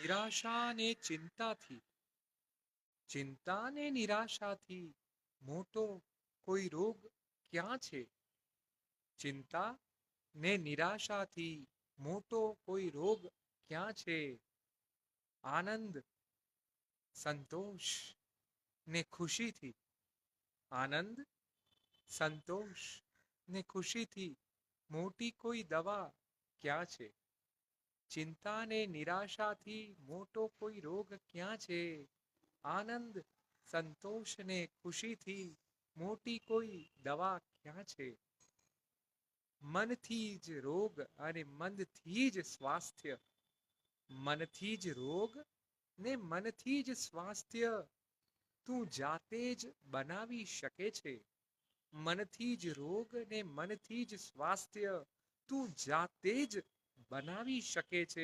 નિરાશા ને ચિંતાથી, ચિંતા ને નિરાશાથી મોટો કોઈ રોગ ક્યાં છે? ચિંતા ને નિરાશાથી મોટો કોઈ રોગ ક્યાં છે? આનંદ, સંતોષ ને ખુશીથી, આનંદ, સંતોષ ને ખુશીથી મોટી કોઈ દવા ક્યાં છે? ચિંતા ને નિરાશાથી મોટો કોઈ રોગ ક્યાં છે? આનંદ, સંતોષ ને ખુશીથી મોટી કોઈ દવા ક્યાં છે? મનથી જ રોગ અને મનથી જ સ્વાસ્થ્ય, મનથી જ રોગ ને મનથી જ સ્વાસ્થ્ય તું જાતે જ બનાવી શકે છે. મનથી જ રોગ ને મનથી જ સ્વાસ્થ્ય તું જાતે જ બનાવી શકે છે.